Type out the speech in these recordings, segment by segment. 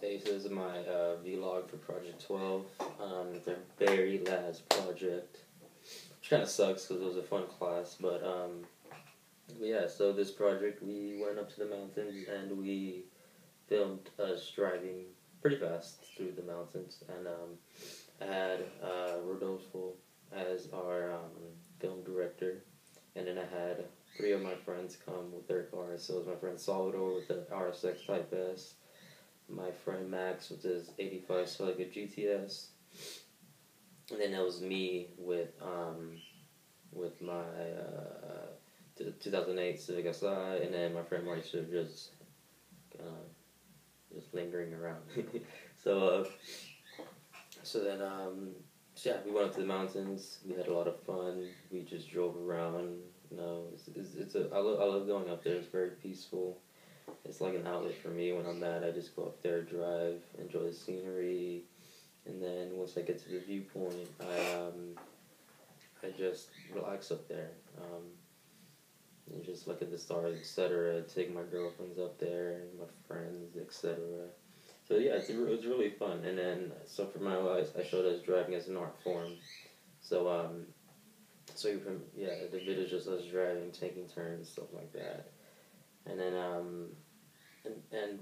Hey, so this is my vlog for Project 12, their very last project, which kind of sucks because it was a fun class, but yeah, so this project, we went up to the mountains and we filmed us driving pretty fast through the mountains, and I had Rodolfo as our film director, and then I had 3 of my friends come with their cars. So it was my friend Salvador with the RSX Type S, my friend Max with his 85 Celica GTS, and then it was me with my 2008 Civic Si, and then my friend Mauricio just lingering around. So then yeah, we went up to the mountains. We had a lot of fun. We just drove around. You know, I love going up there. It's very peaceful. It's like an outlet for me. When I'm mad, I just go up there, drive, enjoy the scenery, and then once I get to the viewpoint, I just relax up there, and just look at the stars, etc. Take my girlfriends up there and my friends, etc. So yeah, it was really fun. And then so for my life, I showed us driving as an art form. So so yeah, the video is just us driving, taking turns, stuff like that. And then and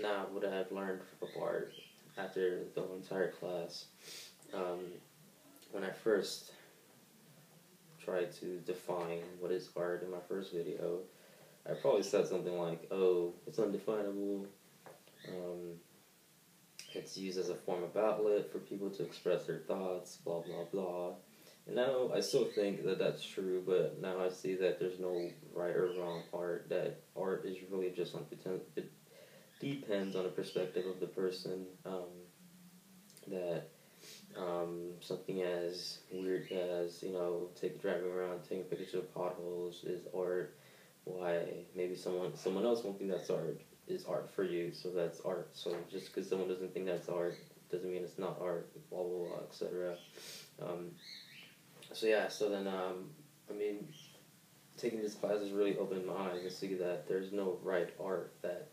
now what I've learned of art after the entire class, when I first tried to define what is art in my first video, I probably said something like, "Oh, it's undefinable. It's used as a form of outlet for people to express their thoughts, blah blah blah." And now I still think that that's true, but now I see that there's no right or wrong art. That art is really just it depends on the perspective of the person. Something as weird as, you know, driving around, taking pictures of potholes is art. Why maybe someone else won't think that's art is art for you, so that's art. So just because someone doesn't think that's art doesn't mean it's not art, blah blah blah, etc. So yeah, so then I mean, taking this class has really opened my eyes to see that there's no right art, that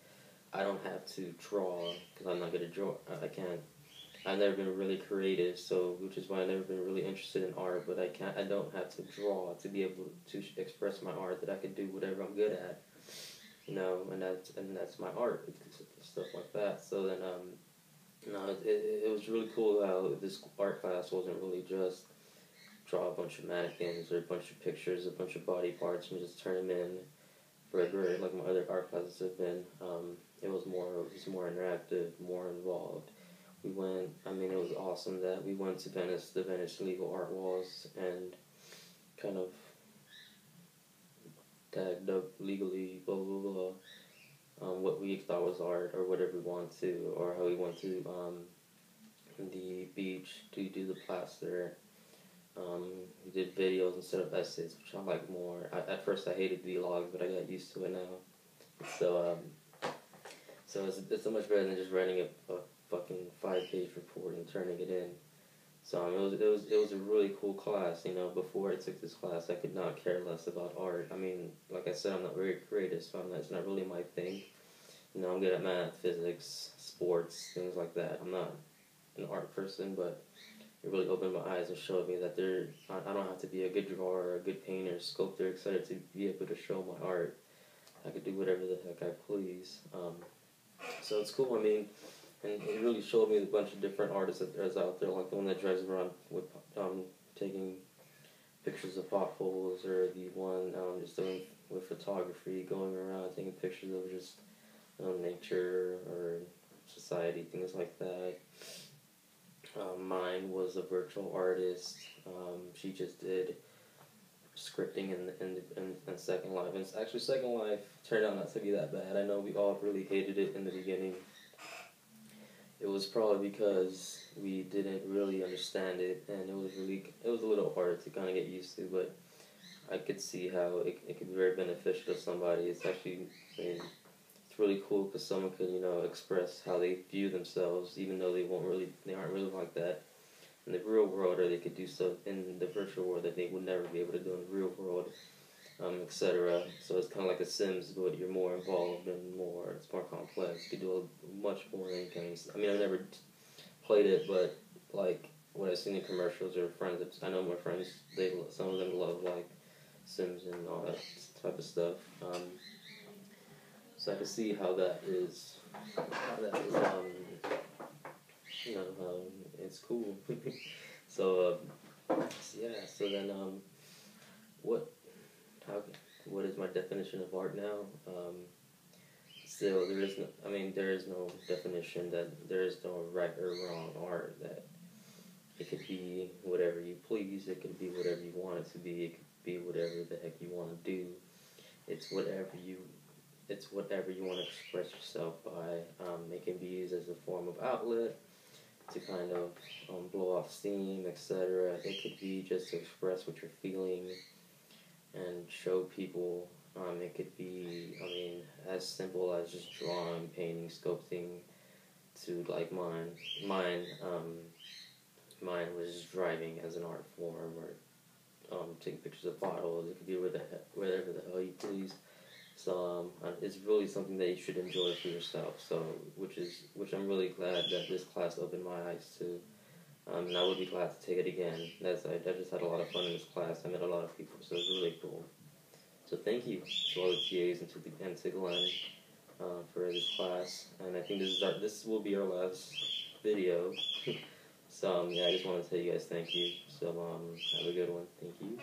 I don't have to draw because I'm not good at draw. I can't. I've never been really creative, so which is why I've never been really interested in art. But I don't have to draw to be able to express my art. That I can do whatever I'm good at, you know, and that's my art, stuff like that. So then it was really cool how this art class wasn't really just draw a bunch of mannequins or a bunch of pictures, a bunch of body parts, and just turn them in for a grade like my other art classes have been. It was more interactive, more involved. We went, I mean, it was awesome that we went to Venice, the Venice legal art walls, and kind of tagged up legally, blah, blah, blah, what we thought was art, or whatever we wanted to, or how we went to the beach to do the plaster. We did videos instead of essays, which I like more. At first I hated vlogs, but I got used to it now. So it's so much better than just writing a fucking 5-page report and turning it in. So it was a really cool class. You know, before I took this class, I could not care less about art. I mean, like I said, I'm not very creative, so it's not really my thing. You know, I'm good at math, physics, sports, things like that. I'm not an art person, but it really opened my eyes and showed me that I don't have to be a good drawer, or a good painter, sculptor, etc. to be able to show my art. I could do whatever the heck I please. So it's cool. I mean, and it really showed me a bunch of different artists that there's out there, like the one that drives around with taking pictures of potholes, or the one just doing with photography, going around taking pictures of just nature or society, things like that. Mine was a virtual artist. She just did scripting in Second Life. And actually, Second Life turned out not to be that bad. I know we all really hated it in the beginning. It was probably because we didn't really understand it, and it was a little hard to kind of get used to. But I could see how it could be very beneficial to somebody. It's actually, I mean, it's really cool because someone could, you know, express how they view themselves, even though they aren't really like that in the real world, or they could do stuff in the virtual world that they would never be able to do in the real world. etc. So it's kind of like a Sims, but you're more involved and it's more complex. You can do much more than games. I mean, I've never played it, but like what I've seen in commercials or friends, I know my friends, some of them love like Sims and all that type of stuff. So I can see how that is, it's cool. So, yeah, so then, what, how, what is my definition of art now? Still, there is no definition that there is no right or wrong art, that it could be whatever you please, it could be whatever you want it to be, it could be whatever the heck you want to do. It's whatever you want to express yourself by. It can be used as a form of outlet to kind of blow off steam, etc. It could be just to express what you're feeling and show people. It could be, as simple as just drawing, painting, sculpting, to like mine. Mine was driving as an art form, or taking pictures of bottles. It could be whatever the hell you please. So it's really something that you should enjoy for yourself. So which I'm really glad that this class opened my eyes to. And I would be glad to take it again. I just had a lot of fun in this class. I met a lot of people, so it's really cool. So thank you to all the TAs and to Glenn for this class. And I think this will be our last video. So yeah, I just want to tell you guys thank you. So have a good one. Thank you.